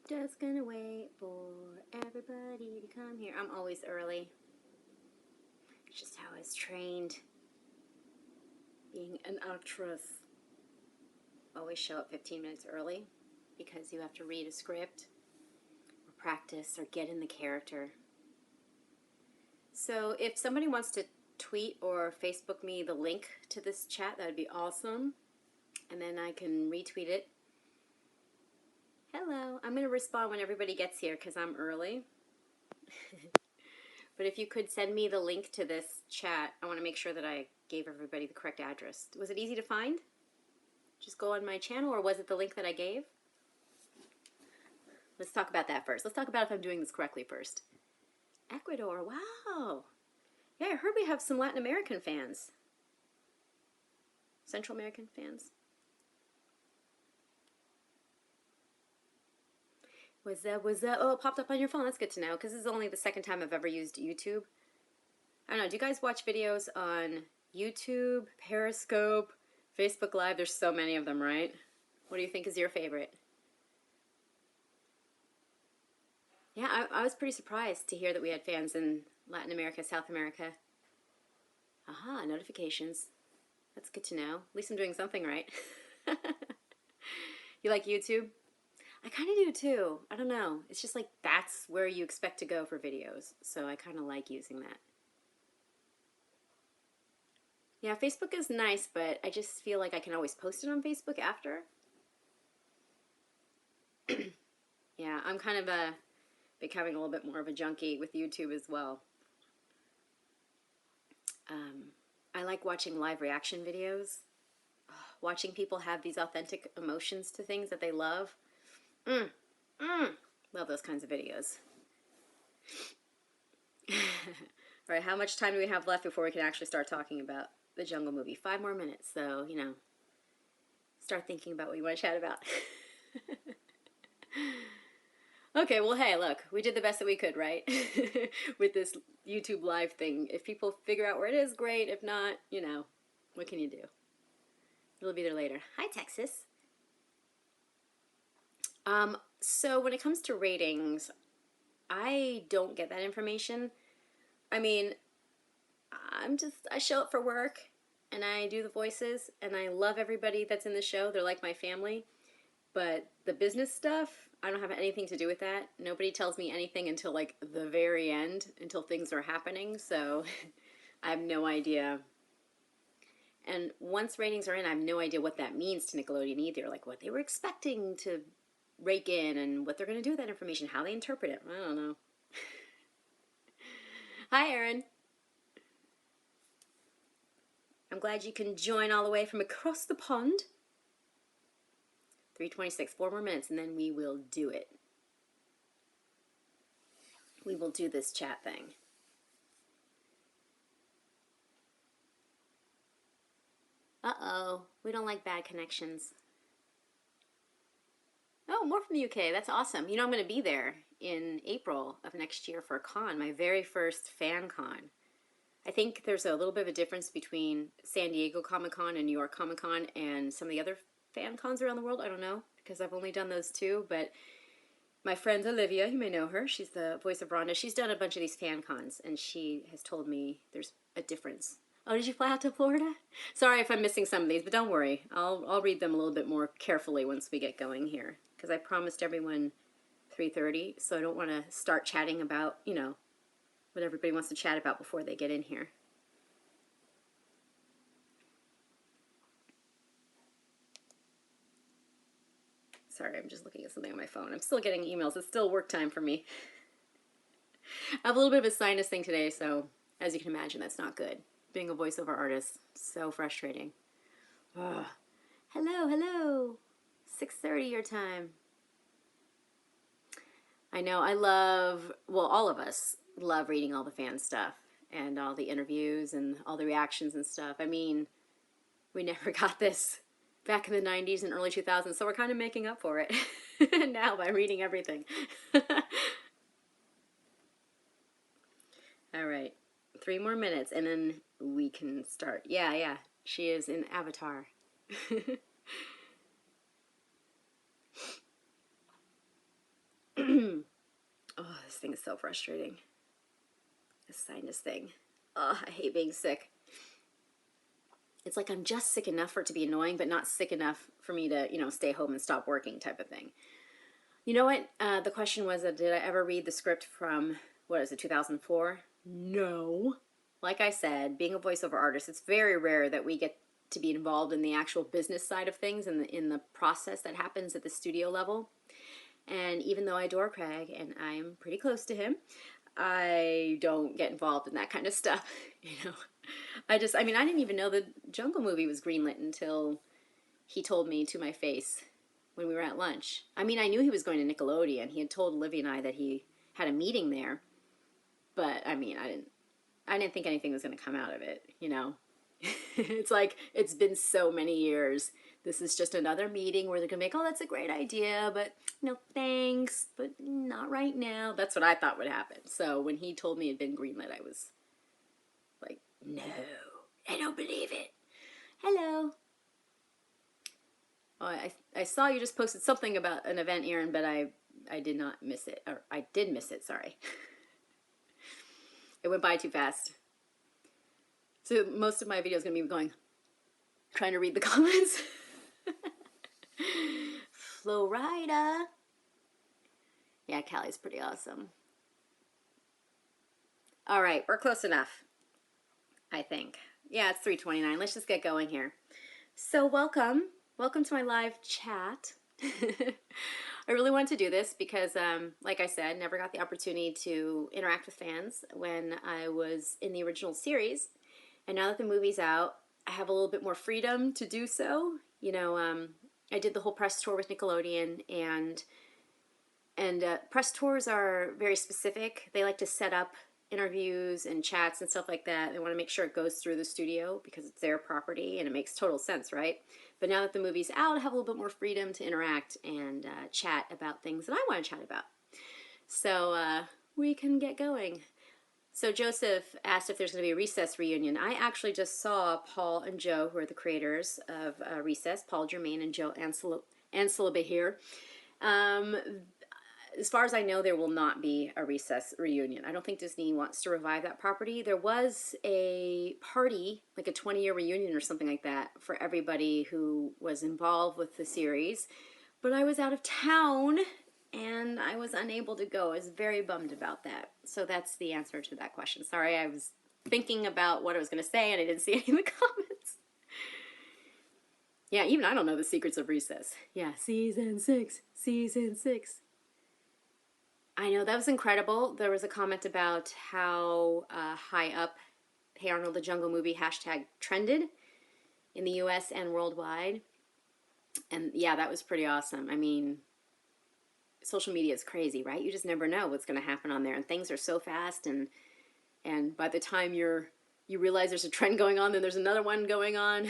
Just gonna wait for everybody to come here. I'm always early. It's just how I was trained. Being an actress. Always show up 15 minutes early because you have to read a script or practice or get in the character. So if somebody wants to tweet or Facebook me the link to this chat, that would be awesome. And then I can retweet it. Hello. I'm going to respond when everybody gets here because I'm early. But if you could send me the link to this chat, I want to make sure that I gave everybody the correct address. Was it easy to find? Just go on my channel, or was it the link that I gave? Let's talk about that first. Let's talk about if I'm doing this correctly first. Ecuador, wow. Yeah, I heard we have some Latin American fans. Central American fans. Was that, oh, it popped up on your phone. That's good to know, because this is only the second time I've ever used YouTube. I don't know, do you guys watch videos on YouTube, Periscope, Facebook Live? There's so many of them, right? What do you think is your favorite? Yeah, I was pretty surprised to hear that we had fans in Latin America, South America. Aha, notifications. That's good to know. At least I'm doing something right. You like YouTube? I kind of do too. I don't know. It's just like that's where you expect to go for videos. So I kind of like using that. Yeah, Facebook is nice, but I just feel like I can always post it on Facebook after. Yeah, I'm kind of becoming a little bit more of a junkie with YouTube as well. I like watching live reaction videos. Watching people have these authentic emotions to things that they love. Love those kinds of videos. All right, how much time do we have left before we can actually start talking about the Jungle movie? 5 more minutes, so, you know, start thinking about what you want to chat about. Okay, well, hey, look, we did the best that we could, right? With this YouTube live thing. If people figure out where it is, great. If not, you know, what can you do? It'll be there later. Hi, Texas. So when it comes to ratings, I don't get that information. I mean, I show up for work and I do the voices and I love everybody that's in the show. They're like my family. But the business stuff, I don't have anything to do with that. Nobody tells me anything until like the very end, until things are happening. So I have no idea. And once ratings are in, I have no idea what that means to Nickelodeon either. Like what they were expecting to rake in and what they're going to do with that information, how they interpret it. I don't know. Hi, Erin. I'm glad you can join all the way from across the pond. 3:26, 4 more minutes, and then we will do it. We will do this chat thing. Uh-oh, we don't like bad connections. Oh, more from the UK. That's awesome. You know, I'm going to be there in April of next year for a con, my very first fan con. I think there's a little bit of a difference between San Diego Comic-Con and New York Comic-Con and some of the other fan cons around the world. I don't know, because I've only done those two, but my friend Olivia, you may know her, she's the voice of Rhonda, she's done a bunch of these fan cons, and she has told me there's a difference. Oh, did you fly out to Florida? Sorry if I'm missing some of these, but don't worry. I'll read them a little bit more carefully once we get going here, because I promised everyone 3:30, so I don't want to start chatting about, you know, what everybody wants to chat about before they get in here. Sorry, I'm just looking at something on my phone. I'm still getting emails. It's still work time for me. I have a little bit of a sinus thing today, so as you can imagine, that's not good. Being a voiceover artist, so frustrating. Ugh. Hello, hello. 6:30 your time. I know, I love, well, all of us love reading all the fan stuff and all the interviews and all the reactions and stuff. I mean, we never got this back in the 90s and early 2000s, so we're kind of making up for it now by reading everything. All right, 3 more minutes and then we can start. Yeah, she is in Avatar. thing is so frustrating. This sinus thing. Oh, I hate being sick. It's like I'm just sick enough for it to be annoying, but not sick enough for me to, stay home and stop working type of thing. You know what? The question was, did I ever read the script from, what is it, 2004? No. Like I said, being a voiceover artist, it's very rare that we get to be involved in the actual business side of things and in the process that happens at the studio level. And even though I adore Craig and I'm pretty close to him, I don't get involved in that kind of stuff. I didn't even know the Jungle movie was greenlit until he told me to my face when we were at lunch. I knew he was going to Nickelodeon. He had told Olivia and I that he had a meeting there, but I didn't think anything was going to come out of it, It's like, it's been so many years. This is just another meeting where they're going to be like, oh, that's a great idea, but no thanks, but not right now. That's what I thought would happen. So when he told me it had been greenlit, I was like, no, I don't believe it. Hello. Oh, I saw you just posted something about an event, Erin, but I did not miss it. Or I did miss it, sorry. It went by too fast. So most of my video is going to be trying to read the comments. Florida. Yeah, Callie's pretty awesome. All right, we're close enough, I think. Yeah, it's 3:29. Let's just get going here. So welcome to my live chat. I really wanted to do this because, like I said, never got the opportunity to interact with fans when I was in the original series. And now that the movie's out, I have a little bit more freedom to do so. I did the whole press tour with Nickelodeon, and press tours are very specific. They like to set up interviews and chats and stuff like that. They want to make sure it goes through the studio because it's their property, and it makes total sense, right? But now that the movie's out, I have a little bit more freedom to interact and chat about things that I want to chat about. So we can get going. So Joseph asked if there's going to be a Recess reunion. I actually just saw Paul and Joe, who are the creators of Recess, Paul Germain and Joe Anselabehir. As far as I know, there will not be a Recess reunion. I don't think Disney wants to revive that property. There was a party, like a 20-year reunion or something like that, for everybody who was involved with the series. But I was out of town, and I was unable to go. I was very bummed about that. So that's the answer to that question. Sorry, I was thinking about what I was going to say, and I didn't see any in the comments. Yeah, even I don't know the secrets of Recess. Yeah, season 6. I know, that was incredible. There was a comment about how high up Hey Arnold, the Jungle movie hashtag trended in the US and worldwide. And yeah, that was pretty awesome. Social media is crazy, right? You just never know what's going to happen on there. And things are so fast. And by the time you realize there's a trend going on, then there's another one going on.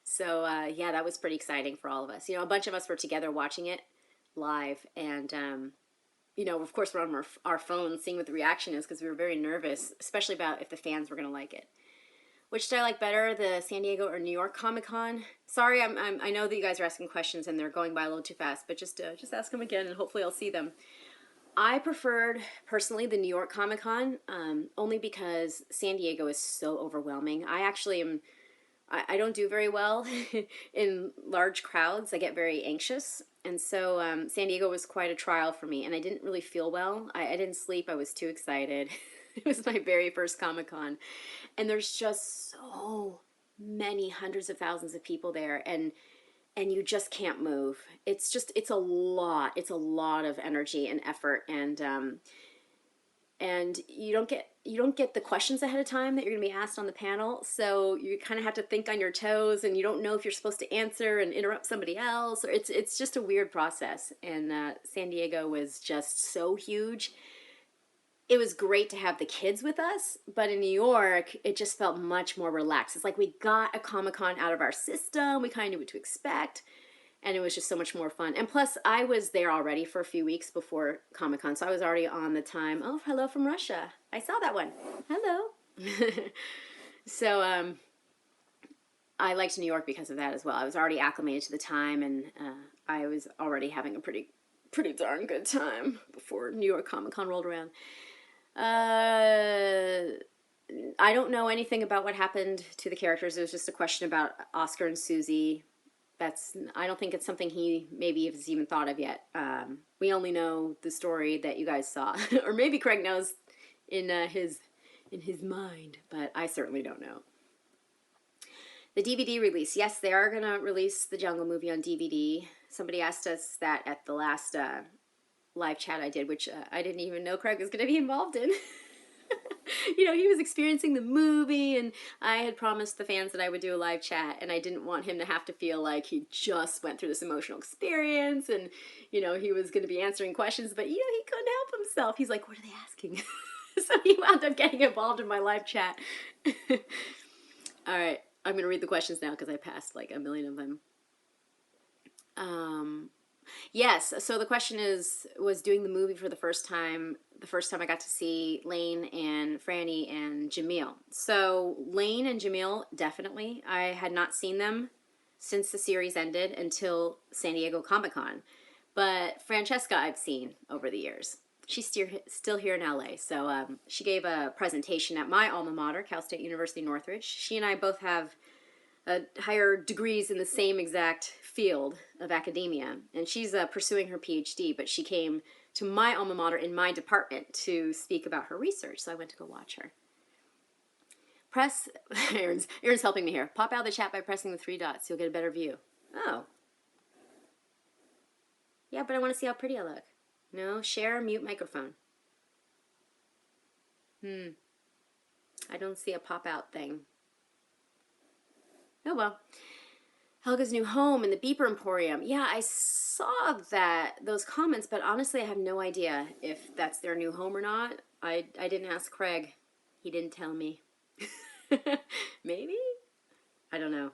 So yeah, that was pretty exciting for all of us. A bunch of us were together watching it live. And of course, we're on our phones seeing what the reaction is because we were very nervous, especially about if the fans were going to like it. Which did I like better, the San Diego or New York Comic-Con? Sorry, I know that you guys are asking questions and they're going by a little too fast, but just ask them again and hopefully I'll see them. I preferred, personally, the New York Comic-Con, only because San Diego is so overwhelming. I don't do very well in large crowds. I get very anxious. And so San Diego was quite a trial for me, and I didn't really feel well. I didn't sleep. I was too excited. It was my very first Comic-Con. And there's just so many hundreds of thousands of people there, and you just can't move. It's a lot. It's a lot of energy and effort, and you don't get the questions ahead of time that you're going to be asked on the panel, so you kind of have to think on your toes, and you don't know if you're supposed to answer and interrupt somebody else. Or it's just a weird process, and San Diego was just so huge. It was great to have the kids with us, but in New York, it just felt much more relaxed. It's like we got a Comic-Con out of our system, we kind of knew what to expect, and it was just so much more fun. And plus, I was there already for a few weeks before Comic-Con, so I was already on the time. Oh, hello from Russia. I saw that one. Hello. So I liked New York because of that as well. I was already acclimated to the time, and I was already having a pretty pretty darn good time before New York Comic Con rolled around. Uh, I don't know anything about what happened to the characters. It was just a question about Oscar and Susie. I don't think it's something he maybe has even thought of yet. We only know the story that you guys saw, or maybe Craig knows in his mind, but I certainly don't know. The DVD release. Yes, they are going to release the Jungle movie on DVD. Somebody asked us that at the last live chat I did, which I didn't even know Craig was going to be involved in. You know, he was experiencing the movie, and I had promised the fans that I would do a live chat, and I didn't want him to have to feel like he just went through this emotional experience, and, you know, he was going to be answering questions, but, you know, he couldn't help himself. He's like, what are they asking? So he wound up getting involved in my live chat. All right, I'm going to read the questions now because I passed like a million of them. Yes, so the question was doing the movie for the first time I got to see Lane and Franny and Jamil. So Lane and Jamil, definitely. I had not seen them since the series ended until San Diego Comic-Con. But Francesca I've seen over the years. She's still here in LA. So she gave a presentation at my alma mater, Cal State University Northridge. She and I both have higher degrees in the same exact field of academia. And she's pursuing her PhD, but she came to my alma mater in my department to speak about her research. So I went to go watch her. Press, Aaron's helping me here. Pop out of the chat by pressing the 3 dots. You'll get a better view. Oh. Yeah, but I want to see how pretty I look. No, share, mute microphone. I don't see a pop out thing. Oh well. Helga's new home in the Beeper Emporium. Yeah, I saw those comments, but honestly I have no idea if that's their new home or not. I didn't ask Craig. He didn't tell me. Maybe? I don't know.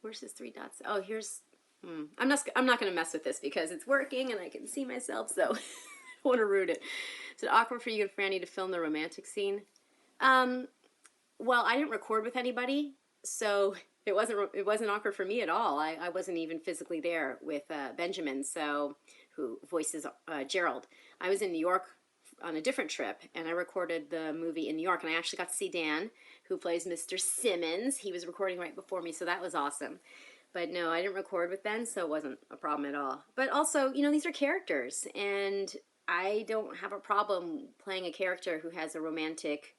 Where's his 3 dots? Oh, here's I'm not going to mess with this because it's working and I can see myself, so I don't want to ruin it. Is it awkward for you and Franny to film the romantic scene? Well, I didn't record with anybody, so it wasn't awkward for me at all. I wasn't even physically there with Benjamin, who voices Gerald. I was in New York on a different trip, and I recorded the movie in New York, and I actually got to see Dan, who plays Mr. Simmons. He was recording right before me, so that was awesome. But no, I didn't record with Ben, so it wasn't a problem at all. But also, you know, these are characters, and I don't have a problem playing a character who has a romantic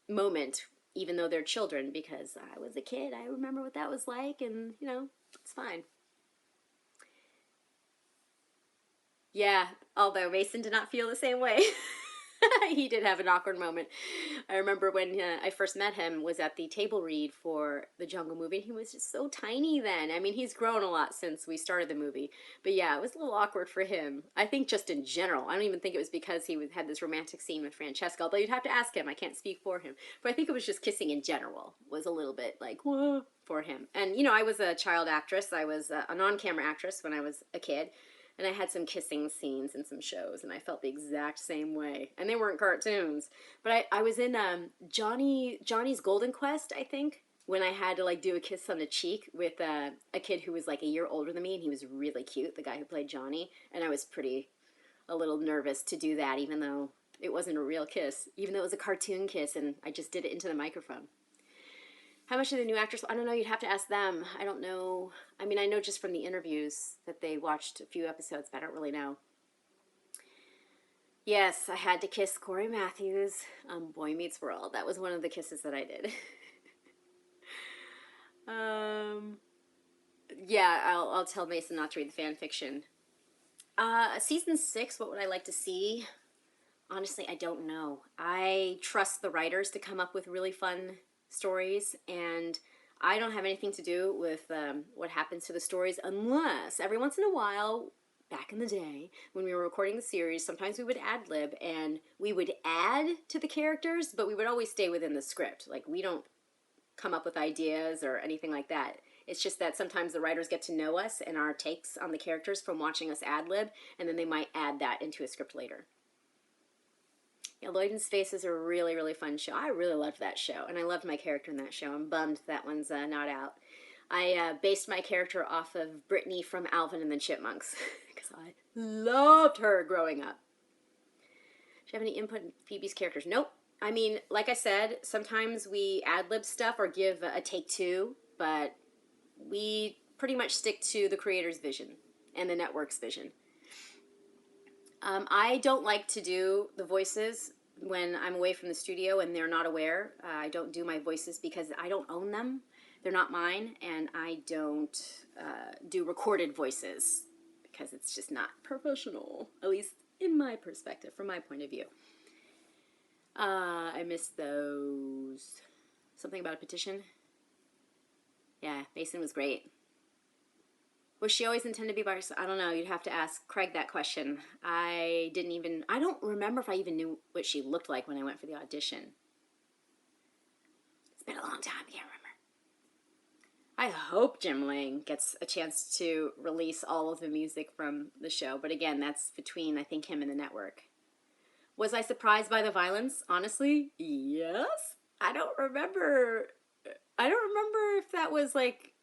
moment, even though they're children, because I was a kid. I remember what that was like, and, you know, it's fine. Yeah, although Mason did not feel the same way. He did have an awkward moment. I remember when I first met him was at the table read for the Jungle movie. And he was just so tiny then. I mean, he's grown a lot since we started the movie. But yeah, it was a little awkward for him. I think just in general. I don't even think it was because he had this romantic scene with Francesca. Although you'd have to ask him. I can't speak for him. But I think it was just kissing in general was a little bit like, whoa, for him. And, you know, I was a child actress. I was a non-camera actress when I was a kid. And I had some kissing scenes in some shows, and I felt the exact same way. And they weren't cartoons. But I was in Johnny's Golden Quest, I think, when I had to, like, do a kiss on the cheek with a kid who was, like, a year older than me, and he was really cute, the guy who played Johnny. And I was a little nervous to do that, even though it wasn't a real kiss. Even though it was a cartoon kiss, and I just did it into the microphone. How much of the new actors? I don't know. You'd have to ask them. I don't know. I mean, I know just from the interviews that they watched a few episodes, but I don't really know. Yes, I had to kiss Corey Matthews on Boy Meets World. That was one of the kisses that I did. Yeah, I'll tell Mason not to read the fan fiction. Season 6, what would I like to see? Honestly, I don't know. I trust the writers to come up with really fun stories, and I don't have anything to do with what happens to the stories unless every once in a while, back in the day when we were recording the series, sometimes we would ad-lib and we would add to the characters, but we would always stay within the script. Like, we don't come up with ideas or anything like that. It's just that sometimes the writers get to know us and our takes on the characters from watching us ad-lib, and then they might add that into a script later. Yeah, Lloyd in Space is a really, really fun show. I really loved that show, and I loved my character in that show. I'm bummed that one's not out. I based my character off of Brittany from Alvin and the Chipmunks because I loved her growing up. Do you have any input in Phoebe's characters? Nope. I mean, like I said, sometimes we ad-lib stuff or give a take two, but we pretty much stick to the creator's vision and the network's vision. I don't like to do the voices when I'm away from the studio and they're not aware. I don't do my voices because I don't own them. They're not mine, and I don't do recorded voices because it's just not professional, at least in my perspective, from my point of view. I missed those. Something about a petition? Yeah, Mason was great. Was she always intended to be by herself? I don't know. You'd have to ask Craig that question. I don't remember if I even knew what she looked like when I went for the audition. It's been a long time. I can't remember. I hope Jim Lang gets a chance to release all of the music from the show. But again, that's between, I think, him and the network. Was I surprised by the violence? Honestly, yes. I don't remember if that was like,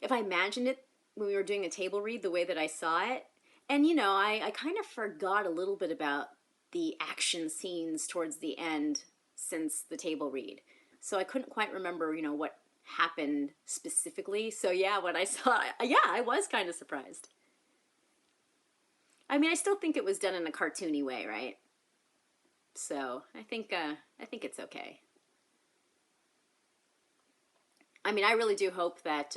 if I imagined it when we were doing a table read the way that I saw it. And, you know, I kind of forgot a little bit about the action scenes towards the end since the table read. So I couldn't quite remember, you know, what happened specifically. So yeah, when I saw it, yeah, I was kind of surprised. I mean, I still think it was done in a cartoony way, right? So I think it's okay. I mean, I really do hope that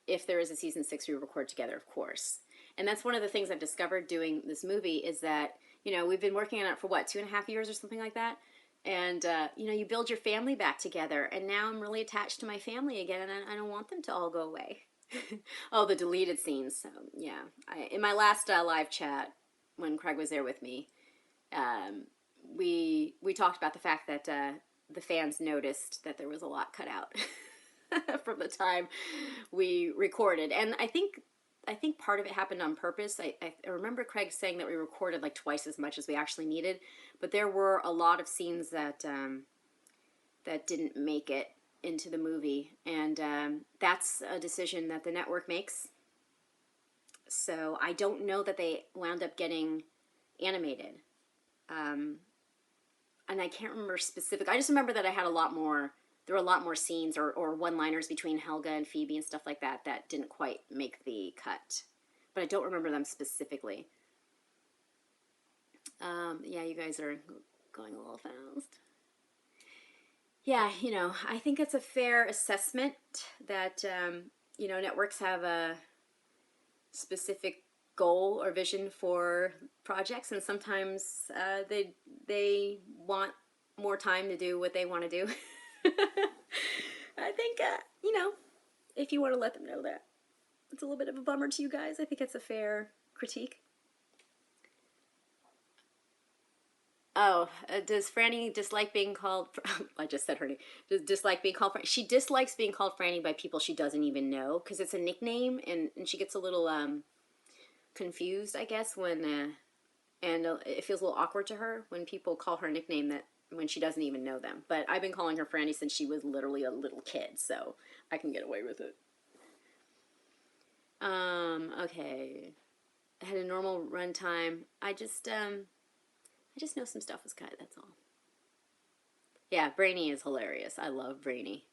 if there is a season 6, we record together, of course. And that's one of the things I've discovered doing this movie is that, you know, we've been working on it for what, 2.5 years or something like that. And, you know, you build your family back together. And now I'm really attached to my family again, and I don't want them to all go away. Oh, the deleted scenes. So, yeah. In my last live chat, when Craig was there with me, we talked about the fact that the fans noticed that there was a lot cut out from the time we recorded. And I think part of it happened on purpose. I remember Craig saying that we recorded like twice as much as we actually needed, but there were a lot of scenes that that didn't make it into the movie, and that's a decision that the network makes. So I don't know that they wound up getting animated, and I can't remember specific. I just remember that I had a lot more. There were a lot more scenes or one-liners between Helga and Phoebe and stuff like that that didn't quite make the cut. But I don't remember them specifically. Yeah, you guys are going a little fast. Yeah, you know, I think it's a fair assessment that, you know, networks have a specific goal or vision for projects, and sometimes they want more time to do what they want to do. I think, you know, if you want to let them know that it's a little bit of a bummer to you guys, I think it's a fair critique. Oh, does Franny dislike being called? I just said her name. Does dislike being called? She dislikes being called Franny by people she doesn't even know because it's a nickname, and she gets a little confused, I guess, when and it feels a little awkward to her when people call her a nickname that when she doesn't even know them. But I've been calling her Franny since she was literally a little kid, so I can get away with it. Okay. I had a normal runtime. I just know some stuff was cut, that's all. Yeah, Brainy is hilarious. I love Brainy.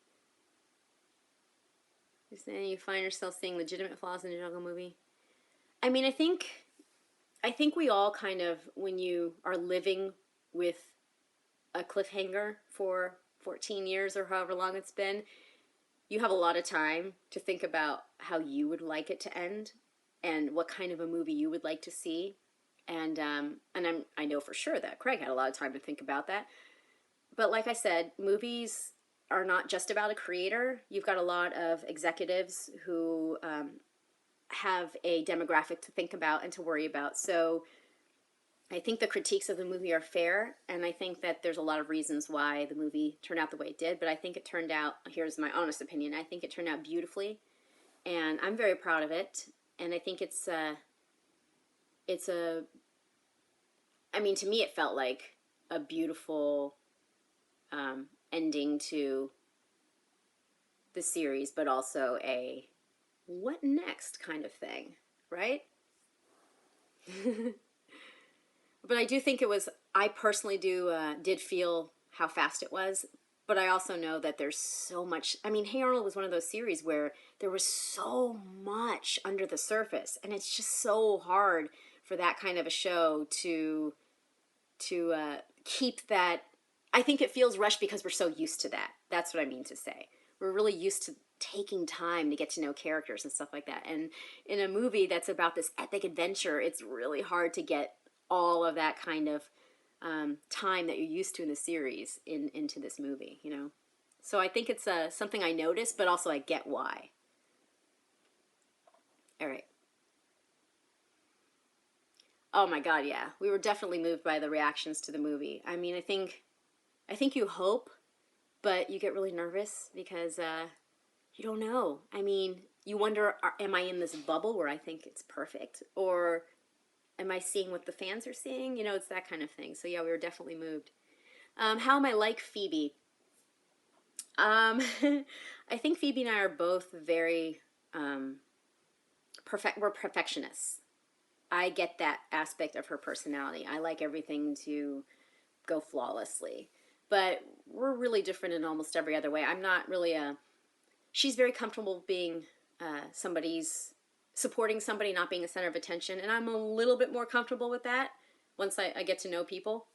You're saying you find yourself seeing legitimate flaws in a jungle movie? I mean, I think we all kind of, when you are living with a cliffhanger for 14 years or however long it's been, you have a lot of time to think about how you would like it to end and what kind of a movie you would like to see. And I know for sure that Craig had a lot of time to think about that. But like I said, movies are not just about a creator. You've got a lot of executives who have a demographic to think about and to worry about. So I think the critiques of the movie are fair, and I think that there's a lot of reasons why the movie turned out the way it did, but I think it turned out, here's my honest opinion, I think it turned out beautifully, and I'm very proud of it, and I think it's a, I mean, to me it felt like a beautiful ending to the series, but also a what next kind of thing, right? But I do think it was, I personally did feel how fast it was, but I also know that there's so much. I mean, Hey Arnold was one of those series where there was so much under the surface, and it's just so hard for that kind of a show to keep that. I think it feels rushed because we're so used to that. That's what I mean to say. We're really used to taking time to get to know characters and stuff like that. And in a movie that's about this epic adventure, it's really hard to get all of that kind of time that you're used to in the series into this movie, you know? So I think it's something I noticed, but also I get why. All right. Oh my God, yeah. We were definitely moved by the reactions to the movie. I mean, I think you hope, but you get really nervous because you don't know. I mean, you wonder, am I in this bubble where I think it's perfect, or am I seeing what the fans are seeing? You know, it's that kind of thing. So yeah, we were definitely moved. How am I like Phoebe? Um, I think Phoebe and I are both very We're perfectionists. I get that aspect of her personality. I like everything to go flawlessly. But we're really different in almost every other way. I'm not really a. She's very comfortable being somebody's supporting somebody, not being the center of attention, and I'm a little bit more comfortable with that once I get to know people.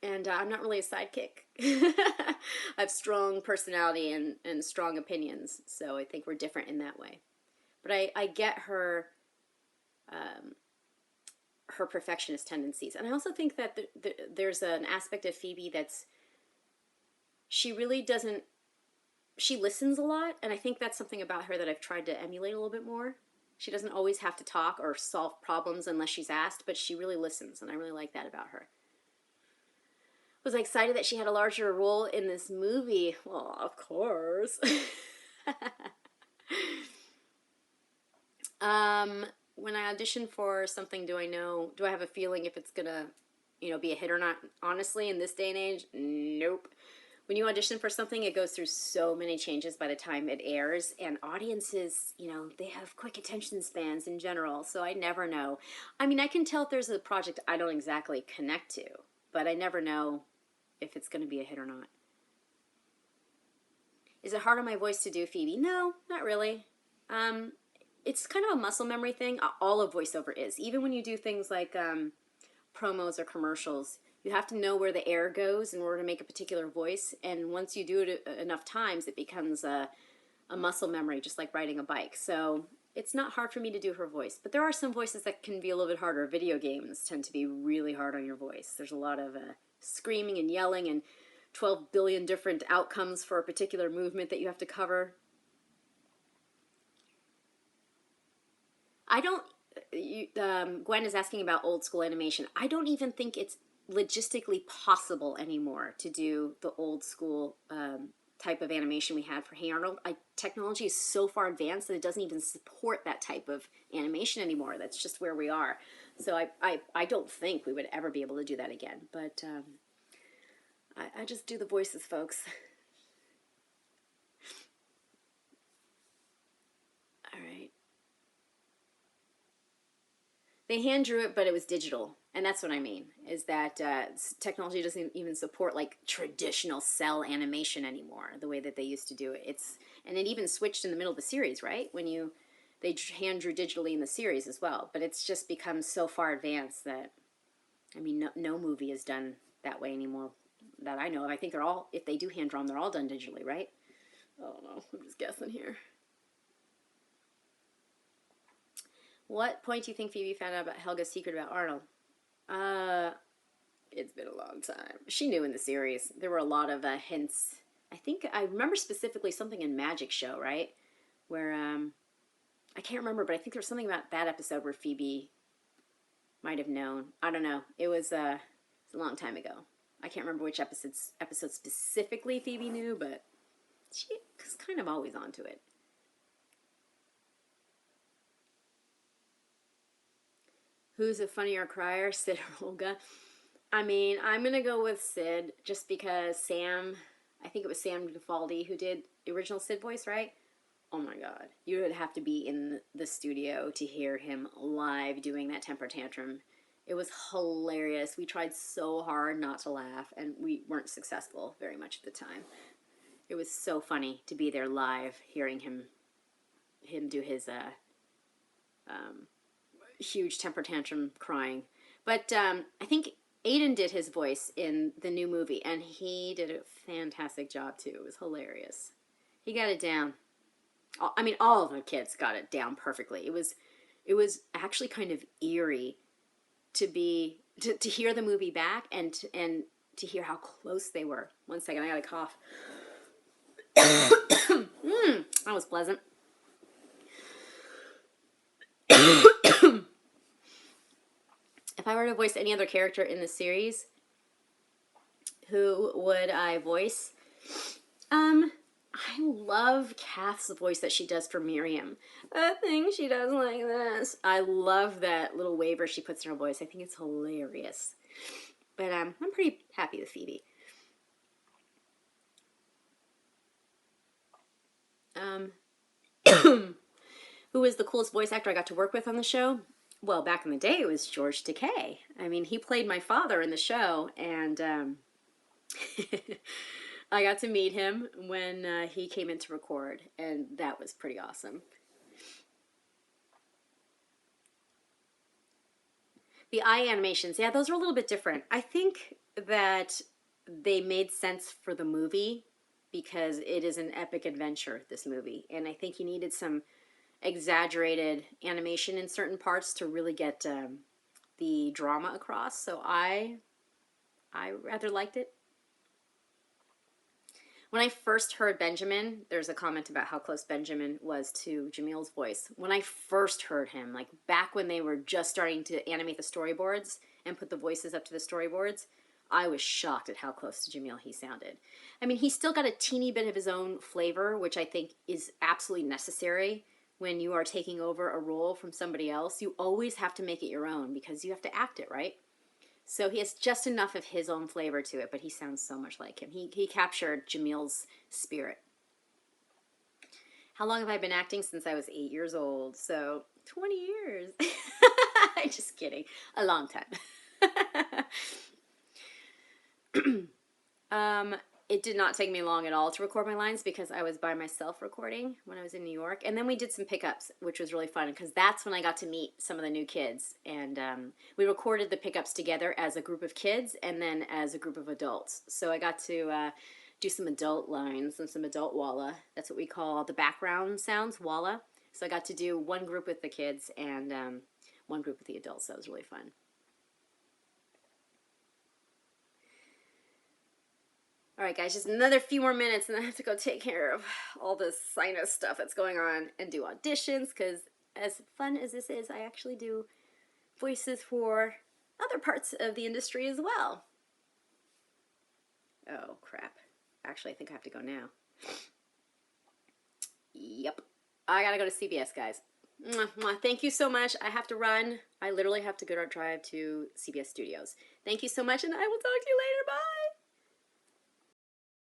And I'm not really a sidekick. I have strong personality and strong opinions, so I think we're different in that way. But I get um, her perfectionist tendencies, and I also think that there's an aspect of Phoebe that's she really doesn't she listens a lot, and I think that's something about her that I've tried to emulate a little bit more. She doesn't always have to talk or solve problems unless she's asked, but she really listens, and I really like that about her. Was I excited that she had a larger role in this movie? Well, of course. When I audition for something, do I have a feeling if it's gonna, be a hit or not? Honestly, in this day and age, nope. When you audition for something, it goes through so many changes by the time it airs, and audiences, they have quick attention spans in general, so I never know. I mean, I can tell if there's a project I don't exactly connect to, but I never know if it's going to be a hit or not. Is it hard on my voice to do Phoebe? No, not really. Um, it's kind of a muscle memory thing. All of voiceover is. Even when you do things like promos or commercials, you have to know where the air goes in order to make a particular voice. And once you do it enough times, it becomes a muscle memory, just like riding a bike. So it's not hard for me to do her voice. But there are some voices that can be a little bit harder. Video games tend to be really hard on your voice. There's a lot of screaming and yelling and 12 billion different outcomes for a particular movement that you have to cover. I don't. Gwen is asking about old school animation. I don't even think it's logistically possible anymore to do the old school type of animation we had for Hey Arnold. Technology is so far advanced that it doesn't even support that type of animation anymore. That's just where we are. So I don't think we would ever be able to do that again. But I just do the voices, folks. All right. They hand drew it, but it was digital, and that's what I mean. Is that technology doesn't even support like traditional cell animation anymore, the way that they used to do it. And it even switched in the middle of the series, right? They hand drew digitally in the series as well, but it's just become so far advanced that I mean, no movie is done that way anymore that I know of. I think they're all, if they do hand draw them, they're all done digitally, right? I don't know. I'm just guessing here. What point do you think Phoebe found out about Helga's secret about Arnold? Uh, it's been a long time. She knew in the series. There were a lot of hints. I think I remember specifically something in Magic Show, right? Where I can't remember, but I think there was something about that episode where Phoebe might have known. I don't know. It was a long time ago. I can't remember which episode specifically Phoebe knew, but she was kind of always onto it. Who's a funnier crier, Sid or Olga? I mean, I'm going to go with Sid just because I think it was Sam Gafaldi who did original Sid voice, right? Oh my God. You would have to be in the studio to hear him live doing that temper tantrum. It was hilarious. We tried so hard not to laugh, and we weren't successful very much at the time. It was so funny to be there live, hearing him do his huge temper tantrum crying. But I think Aiden did his voice in the new movie, and he did a fantastic job too. It was hilarious. He got it down. I mean, all of the kids got it down perfectly. It was actually kind of eerie to hear the movie back and to hear how close they were. One second, I got a cough. That was pleasant. If I were to voice any other character in the series, who would I voice? I love Kath's voice that she does for Miriam. The thing she does like this. I love that little waver she puts in her voice. I think it's hilarious. But I'm pretty happy with Phoebe. Who was the coolest voice actor I got to work with on the show? Well, back in the day, it was George Takei. I mean, he played my father in the show, and I got to meet him when he came in to record, and that was pretty awesome. The eye animations, yeah, those are a little bit different. I think that they made sense for the movie because it is an epic adventure, this movie, and I think you needed some exaggerated animation in certain parts to really get the drama across. So I rather liked it. When I first heard Benjamin, there's a comment about how close Benjamin was to Jamil's voice. When I first heard him, like back when they were just starting to animate the storyboards and put the voices up to the storyboards, I was shocked at how close to Jamil he sounded. I mean, he's still got a teeny bit of his own flavor, which I think is absolutely necessary when you are taking over a role from somebody else. You always have to make it your own because you have to act it, right? So he has just enough of his own flavor to it, but he sounds so much like him. He captured Jamil's spirit. How long have I been acting? Since I was 8 years old. So 20 years. Just kidding. A long time. It did not take me long at all to record my lines because I was by myself recording when I was in New York. And then we did some pickups, which was really fun because that's when I got to meet some of the new kids. And we recorded the pickups together as a group of kids and then as a group of adults. So I got to do some adult lines and some adult walla. That's what we call the background sounds, walla. So I got to do one group with the kids and one group with the adults. So that was really fun. All right, guys, just another few more minutes, and I have to go take care of all this sinus stuff that's going on and do auditions, because as fun as this is, I actually do voices for other parts of the industry as well. Oh, crap. Actually, I think I have to go now. Yep. I gotta go to CBS, guys. Mwah, mwah. Thank you so much. I have to run. I literally have to go drive to CBS Studios. Thank you so much, and I will talk to you later. Bye!